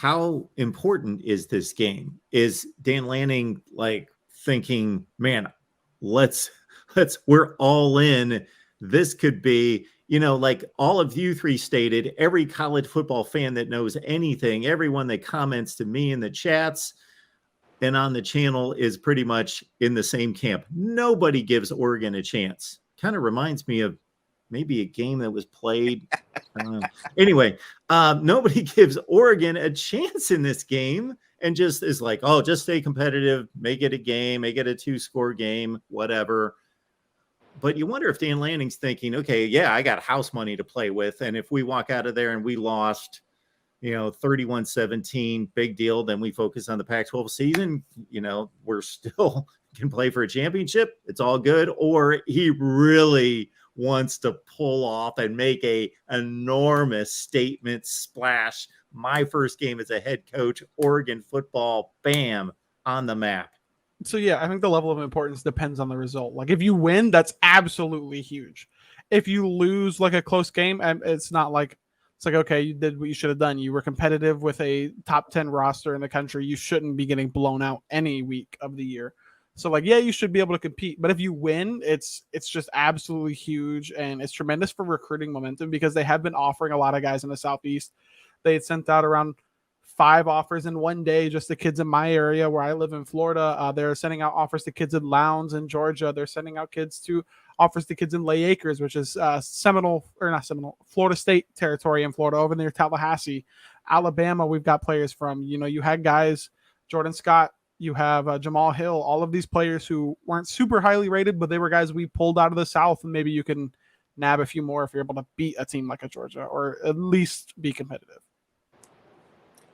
how important is this game? Is Dan Lanning like thinking, man, we're all in. This could be, like all of you three stated, every college football fan that knows anything, everyone that comments to me in the chats and on the channel is pretty much in the same camp. Nobody gives Oregon a chance. Kind of reminds me of maybe a game that was played. Anyway, nobody gives Oregon a chance in this game and just is like, oh, just stay competitive, make it a game, make it a 2-score game, whatever. But you wonder if Dan Lanning's thinking, okay, yeah, I got house money to play with. And if we walk out of there and we lost, 31-17, big deal, then we focus on the Pac-12 season. We're still can play for a championship. It's all good. Or he really wants to pull off and make a enormous statement splash. My first game as a head coach, Oregon football, bam, on the map. So, yeah, I think the level of importance depends on the result. Like, if you win, that's absolutely huge. If you lose, like, a close game, it's not like, it's like, okay, you did what you should have done. You were competitive with a top 10 roster in the country. You shouldn't be getting blown out any week of the year. So, like, yeah, you should be able to compete. But if you win, it's just absolutely huge. And it's tremendous for recruiting momentum because they have been offering a lot of guys in the Southeast. They had sent out around 5 offers in one day, just the kids in my area where I live in Florida. They're sending out offers to kids in Lowndes in Georgia. They're sending out offers to kids in Lay Acres, which is Florida State territory in Florida, over near Tallahassee. Alabama, we've got players from, you had guys, Jordan Scott, you have Jamal Hill, all of these players who weren't super highly rated, but they were guys we pulled out of the South, and maybe you can nab a few more if you're able to beat a team like a Georgia or at least be competitive.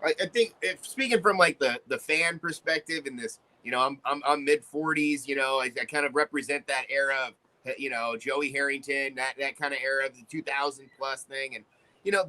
I think if speaking from like the fan perspective in this, I'm mid 40s, I kind of represent that era of, Joey Harrington, that kind of era of the 2000 plus thing. And,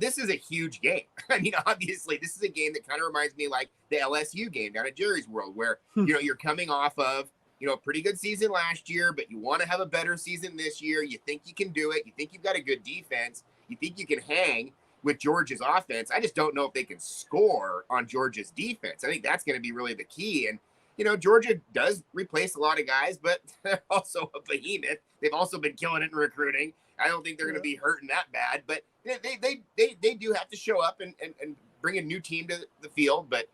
this is a huge game. I mean, obviously this is a game that kind of reminds me like the LSU game down at Jerry's World where, you're coming off of, a pretty good season last year, but you want to have a better season this year. You think you can do it. You think you've got a good defense. You think you can hang with Georgia's offense. I just don't know if they can score on Georgia's defense. I think that's going to be really the key. And, Georgia does replace a lot of guys, but they're also a behemoth. They've also been killing it in recruiting. I don't think they're going to be hurting that bad, but they do have to show up and bring a new team to the field. But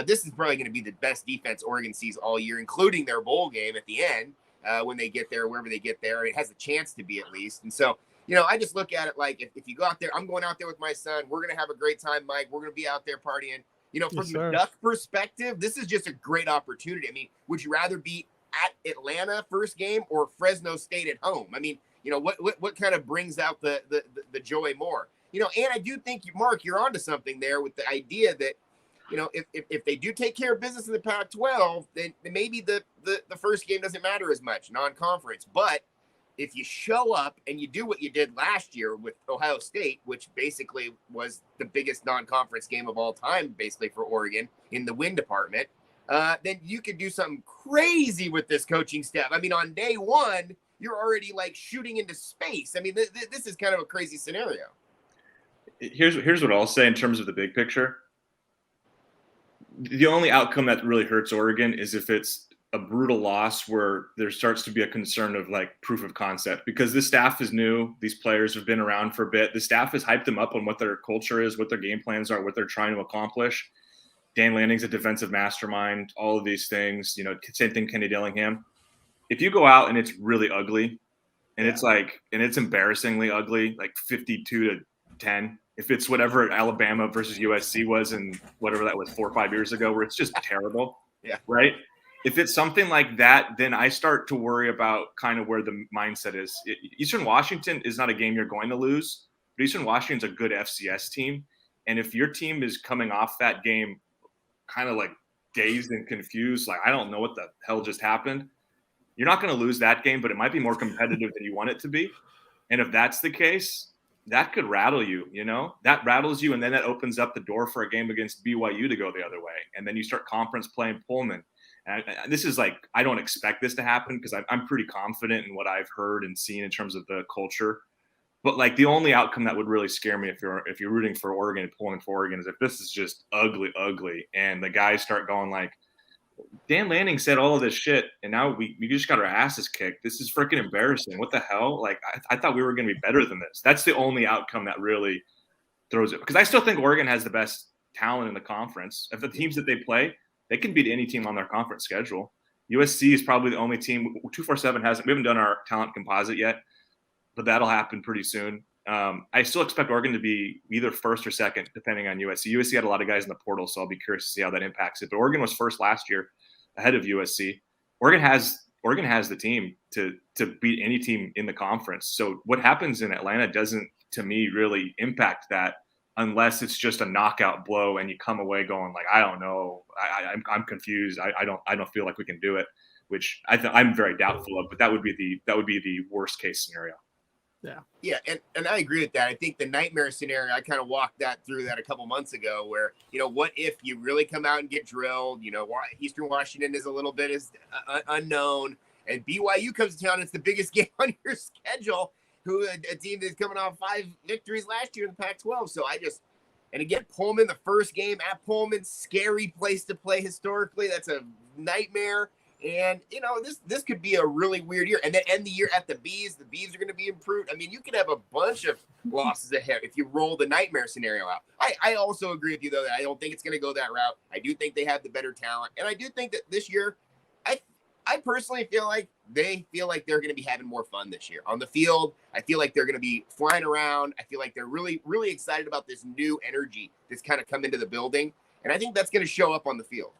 this is probably going to be the best defense Oregon sees all year, including their bowl game at the end when they get there, wherever they get there. It has a chance to be at least. And so, I just look at it like if you go out there, I'm going out there with my son. We're going to have a great time, Mike. We're going to be out there partying. From the Duck perspective, this is just a great opportunity. I mean, would you rather be at Atlanta first game or Fresno State at home? I mean, what kind of brings out the joy more? And I do think, Mark, you're onto something there with the idea that, if they do take care of business in the Pac-12, then maybe the first game doesn't matter as much, non-conference. But if you show up and you do what you did last year with Ohio State, which basically was the biggest non-conference game of all time, basically for Oregon in the win department, then you could do something crazy with this coaching staff. I mean, on day one, you're already like shooting into space. I mean, this is kind of a crazy scenario. Here's what I'll say in terms of the big picture. The only outcome that really hurts Oregon is if it's a brutal loss where there starts to be a concern of like proof of concept, because this staff is new. These players have been around for a bit. The staff has hyped them up on what their culture is, what their game plans are, what they're trying to accomplish. Dan Lanning's a defensive mastermind, all of these things, same thing, Kenny Dillingham. If you go out and it's really ugly and it's embarrassingly ugly, like 52-10, if it's whatever Alabama versus USC was and whatever that was 4 or 5 years ago, where it's just terrible. Yeah. Right. If it's something like that, then I start to worry about kind of where the mindset is. Eastern Washington is not a game you're going to lose, but Eastern Washington's a good FCS team. And if your team is coming off that game kind of like dazed and confused, like, I don't know what the hell just happened, you're not going to lose that game, but it might be more competitive than you want it to be. And if that's the case, that could rattle you, that rattles you. And then that opens up the door for a game against BYU to go the other way. And then you start conference play in Pullman. And this is like, I don't expect this to happen because I'm pretty confident in what I've heard and seen in terms of the culture But like the only outcome that would really scare me if you're rooting for Oregon and pulling for Oregon is if this is just ugly, and the guys start going like, Dan Lanning said all of this shit, and now we just got our asses kicked. This is freaking embarrassing. What the hell? Like I thought we were going to be better than this. That's the only outcome that really throws it, because I still think Oregon has the best talent in the conference. If the teams that they play, they can beat any team on their conference schedule. USC is probably the only team. 247 hasn't. We haven't done our talent composite yet, but that'll happen pretty soon. I still expect Oregon to be either first or second, depending on USC. USC had a lot of guys in the portal, so I'll be curious to see how that impacts it. But Oregon was first last year, ahead of USC. Oregon has the team to beat any team in the conference. So what happens in Atlanta doesn't, to me, really impact that, unless it's just a knockout blow and you come away going like, I don't know, I'm confused. I don't feel like we can do it, which I'm very doubtful of. But that would be the worst case scenario. Yeah, and I agree with that. I think the nightmare scenario, I kind of walked through that a couple months ago, where, what if you really come out and get drilled? Eastern Washington is a little bit unknown, and BYU comes to town. It's the biggest game on your schedule. A team that's coming off 5 victories last year in the Pac-12. So and again, Pullman, the first game at Pullman, scary place to play historically. That's a nightmare. And, this could be a really weird year. And then end the year at the Bees. The Bees are going to be improved. I mean, you could have a bunch of losses ahead if you roll the nightmare scenario out. I also agree with you, though, that I don't think it's going to go that route. I do think they have the better talent. And I do think that this year, I personally feel like they're going to be having more fun this year. On the field, I feel like they're going to be flying around. I feel like they're really, really excited about this new energy that's kind of come into the building. And I think that's going to show up on the field.